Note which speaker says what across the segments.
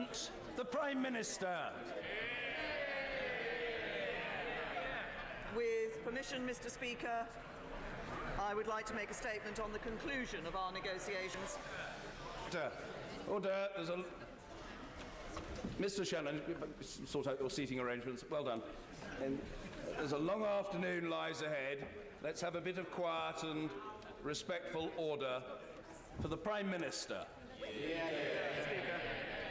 Speaker 1: Statement, the Prime Minister.
Speaker 2: With permission, Mr. Speaker, I would like to make a statement on the conclusion of our negotiations.
Speaker 1: Order. Mr. Shannon, sort out your seating arrangements. Well done. And there's a long afternoon lies ahead. Let's have a bit of quiet and respectful order for the Prime Minister.
Speaker 2: Speaker.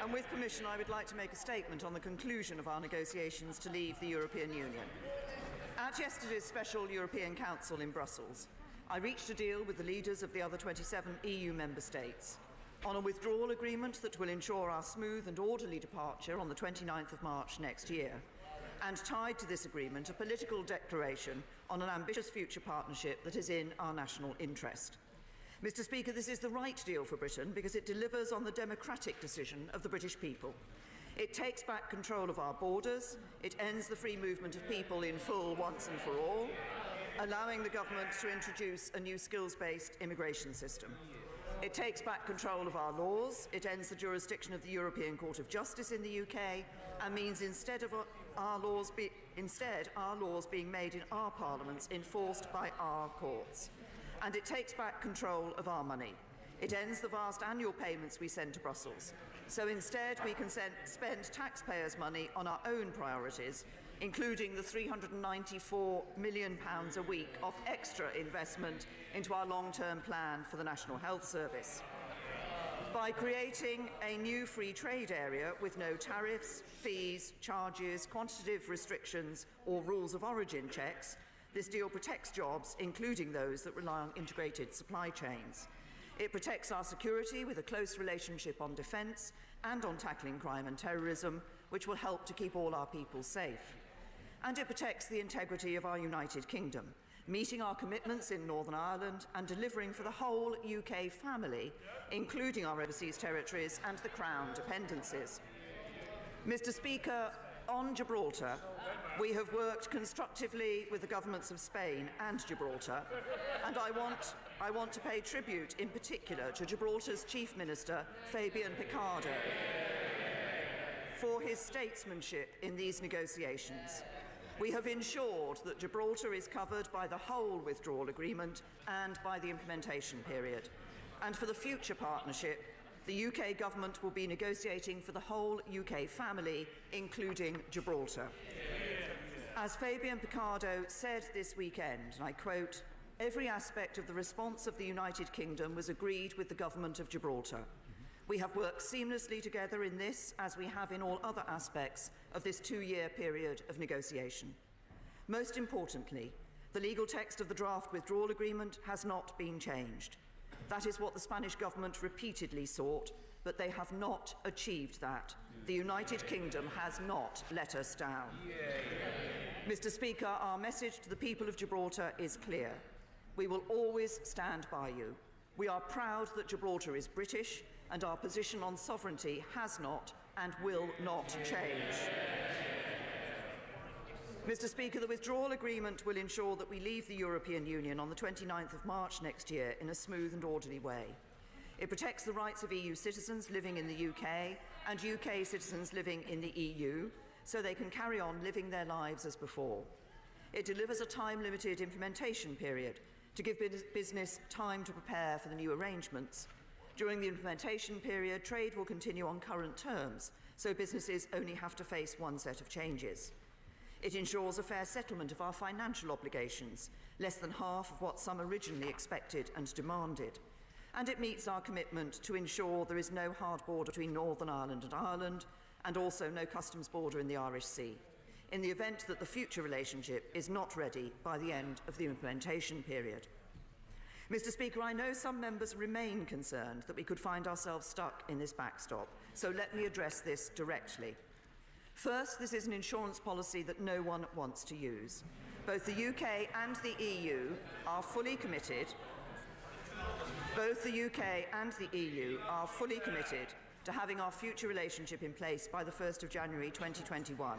Speaker 2: And with permission, I would like to make a statement on the conclusion of our negotiations to leave the European Union. At yesterday's Special European Council in Brussels, I reached a deal with the leaders of the other 27 EU member states on a withdrawal agreement that will ensure our smooth and orderly departure on the 29th of March next year, and tied to this agreement a political declaration on an ambitious future partnership that is in our national interest. Mr. Speaker, this is the right deal for Britain because it delivers on the democratic decision of the British people. It takes back control of our borders, it ends the free movement of people in full once and for all, allowing the government to introduce a new skills-based immigration system. It takes back control of our laws, it ends the jurisdiction of the European Court of Justice in the UK, and means instead our laws being made in our parliaments, enforced by our courts. And it takes back control of our money. It ends the vast annual payments we send to Brussels. So instead we can spend taxpayers' money on our own priorities, including the £394 million a week of extra investment into our long-term plan for the National Health Service. By creating a new free trade area with no tariffs, fees, charges, quantitative restrictions or rules of origin checks, this deal protects jobs, including those that rely on integrated supply chains. It protects our security with a close relationship on defence and on tackling crime and terrorism, which will help to keep all our people safe. And it protects the integrity of our United Kingdom, meeting our commitments in Northern Ireland and delivering for the whole UK family, including our overseas territories and the Crown dependencies. Mr. Speaker, on Gibraltar, we have worked constructively with the governments of Spain and Gibraltar, and I want to pay tribute in particular to Gibraltar's Chief Minister, Fabian Picardo, for his statesmanship in these negotiations. We have ensured that Gibraltar is covered by the whole withdrawal agreement and by the implementation period. And for the future partnership, the UK government will be negotiating for the whole UK family, including Gibraltar. As Fabian Picardo said this weekend, and I quote, "Every aspect of the response of the United Kingdom was agreed with the government of Gibraltar. We have worked seamlessly together in this, as we have in all other aspects of this two-year period of negotiation. Most importantly, the legal text of the draft withdrawal agreement has not been changed. That is what the Spanish government repeatedly sought, but they have not achieved that. The United Kingdom has not let us down." Mr. Speaker, our message to the people of Gibraltar is clear. We will always stand by you. We are proud that Gibraltar is British, and our position on sovereignty has not and will not change. Mr. Speaker, the withdrawal agreement will ensure that we leave the European Union on the 29th of March next year in a smooth and orderly way. It protects the rights of EU citizens living in the UK and UK citizens living in the EU, so they can carry on living their lives as before. It delivers a time-limited implementation period to give business time to prepare for the new arrangements. During the implementation period, trade will continue on current terms, so businesses only have to face one set of changes. It ensures a fair settlement of our financial obligations, less than half of what some originally expected and demanded. And it meets our commitment to ensure there is no hard border between Northern Ireland and Ireland, and also no customs border in the Irish Sea, in the event that the future relationship is not ready by the end of the implementation period. Mr. Speaker, I know some members remain concerned that we could find ourselves stuck in this backstop, so let me address this directly. First, this is an insurance policy that no one wants to use. Both the UK and the EU are fully committed. Both the UK and the EU are fully committed to having our future relationship in place by the 1st of January 2021.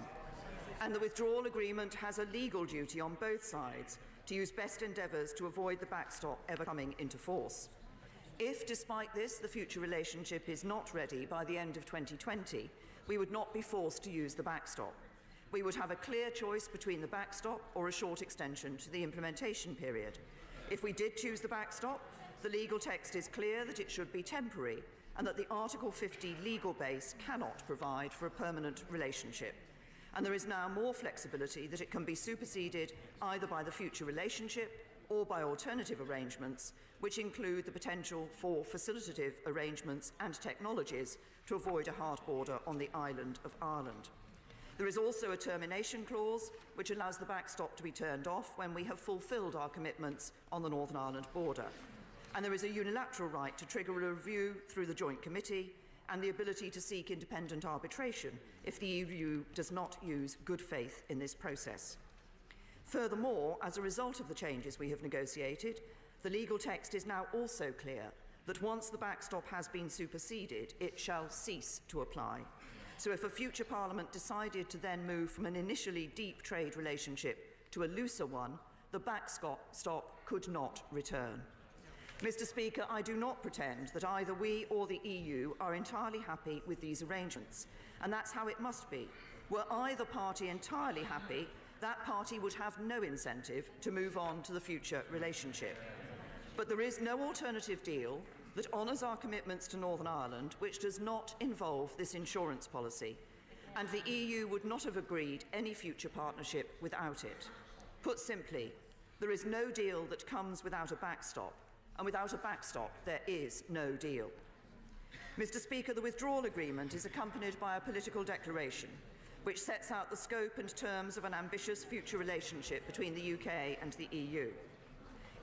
Speaker 2: And the withdrawal agreement has a legal duty on both sides to use best endeavours to avoid the backstop ever coming into force. If, despite this, the future relationship is not ready by the end of 2020, we would not be forced to use the backstop. We would have a clear choice between the backstop or a short extension to the implementation period. If we did choose the backstop, the legal text is clear that it should be temporary and that the Article 50 legal base cannot provide for a permanent relationship. And there is now more flexibility that it can be superseded either by the future relationship or by alternative arrangements, which include the potential for facilitative arrangements and technologies to avoid a hard border on the island of Ireland. There is also a termination clause which allows the backstop to be turned off when we have fulfilled our commitments on the Northern Ireland border. And there is a unilateral right to trigger a review through the Joint Committee and the ability to seek independent arbitration if the EU does not use good faith in this process. Furthermore, as a result of the changes we have negotiated, the legal text is now also clear that once the backstop has been superseded, it shall cease to apply. So if a future Parliament decided to then move from an initially deep trade relationship to a looser one, the backstop could not return. Mr. Speaker, I do not pretend that either we or the EU are entirely happy with these arrangements, and that's how it must be. Were either party entirely happy, that party would have no incentive to move on to the future relationship. But there is no alternative deal that honours our commitments to Northern Ireland which does not involve this insurance policy, and the EU would not have agreed any future partnership without it. Put simply, there is no deal that comes without a backstop, and without a backstop there is no deal. Mr. Speaker, the withdrawal agreement is accompanied by a political declaration which sets out the scope and terms of an ambitious future relationship between the UK and the EU.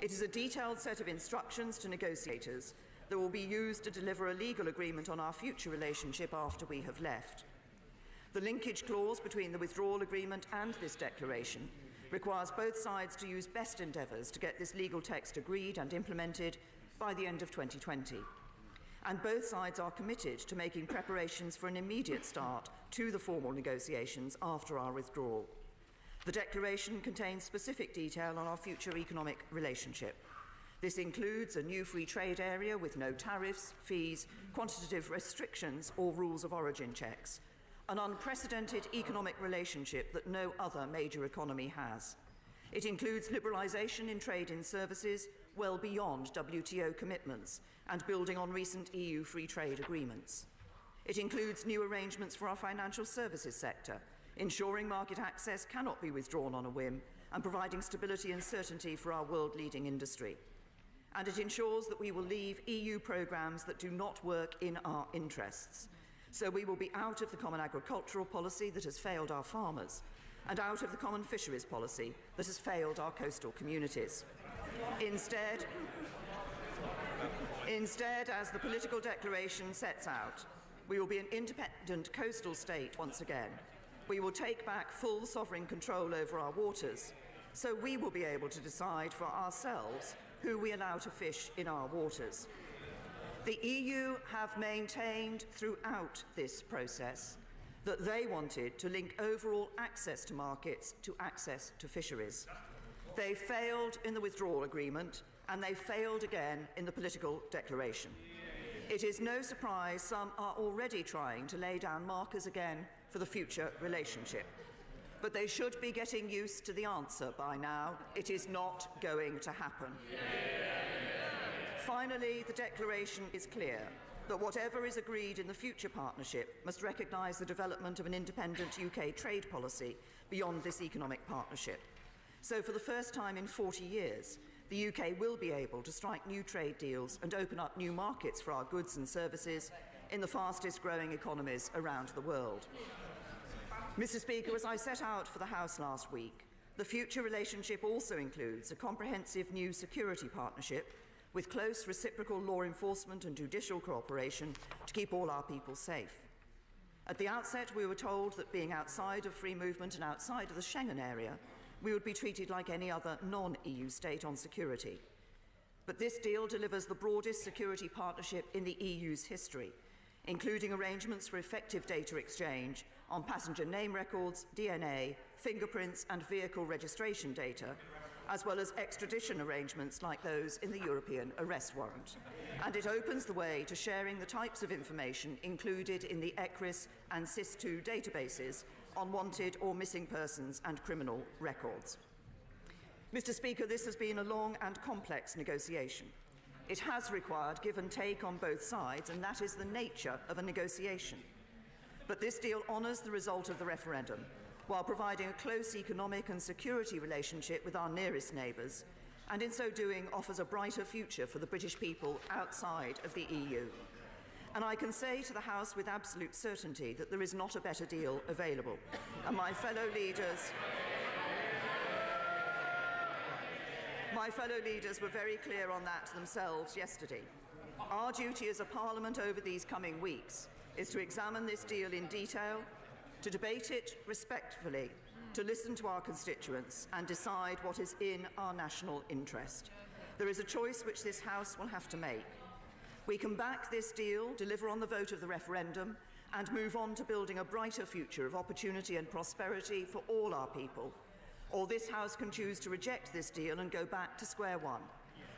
Speaker 2: It is a detailed set of instructions to negotiators that will be used to deliver a legal agreement on our future relationship after we have left. The linkage clause between the withdrawal agreement and this declaration requires both sides to use best endeavours to get this legal text agreed and implemented by the end of 2020. And both sides are committed to making preparations for an immediate start to the formal negotiations after our withdrawal. The declaration contains specific detail on our future economic relationship. This includes a new free trade area with no tariffs, fees, quantitative restrictions or rules of origin checks, an unprecedented economic relationship that no other major economy has. It includes liberalisation in trade in services well beyond WTO commitments and building on recent EU free trade agreements. It includes new arrangements for our financial services sector, ensuring market access cannot be withdrawn on a whim and providing stability and certainty for our world-leading industry. And it ensures that we will leave EU programmes that do not work in our interests. So we will be out of the common agricultural policy that has failed our farmers and out of the common fisheries policy that has failed our coastal communities. Instead, as the political declaration sets out, we will be an independent coastal state once again. We will take back full sovereign control over our waters, so we will be able to decide for ourselves who we allow to fish in our waters. The EU have maintained throughout this process that they wanted to link overall access to markets to access to fisheries. They failed in the withdrawal agreement, and they failed again in the political declaration. It is no surprise some are already trying to lay down markers again for the future relationship. But they should be getting used to the answer by now. It is not going to happen. Finally, the declaration is clear that whatever is agreed in the future partnership must recognise the development of an independent UK trade policy beyond this economic partnership. So for the first time in 40 years, the UK will be able to strike new trade deals and open up new markets for our goods and services in the fastest growing economies around the world. Mr. Speaker, as I set out for the House last week, the future relationship also includes a comprehensive new security partnership with close reciprocal law enforcement and judicial cooperation to keep all our people safe. At the outset, we were told that being outside of free movement and outside of the Schengen area, we would be treated like any other non-EU state on security. But this deal delivers the broadest security partnership in the EU's history, including arrangements for effective data exchange on passenger name records, DNA, fingerprints and vehicle registration data, as well as extradition arrangements like those in the European arrest warrant. And it opens the way to sharing the types of information included in the ECRIS and SIS2 databases on wanted or missing persons and criminal records. Mr. Speaker, this has been a long and complex negotiation. It has required give and take on both sides, and that is the nature of a negotiation. But this deal honours the result of the referendum, while providing a close economic and security relationship with our nearest neighbours, and in so doing offers a brighter future for the British people outside of the EU. And I can say to the House with absolute certainty that there is not a better deal available. And my fellow leaders were very clear on that themselves yesterday. Our duty as a Parliament over these coming weeks is to examine this deal in detail, to debate it respectfully, to listen to our constituents and decide what is in our national interest. There is a choice which this House will have to make. We can back this deal, deliver on the vote of the referendum, and move on to building a brighter future of opportunity and prosperity for all our people. Or this House can choose to reject this deal and go back to square one.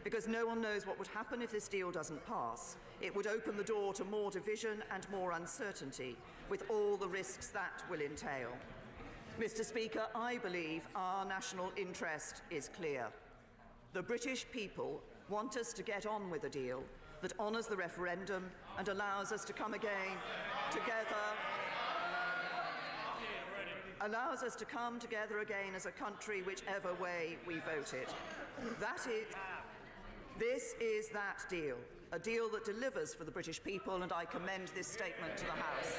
Speaker 2: Because no one knows what would happen if this deal doesn't pass. It would open the door to more division and more uncertainty, with all the risks that will entail. Mr. Speaker, I believe our national interest is clear. The British people want us to get on with a deal that honours the referendum and allows us to come together again as a country whichever way we voted. This is that deal, a deal that delivers for the British people, and I commend this statement to the House.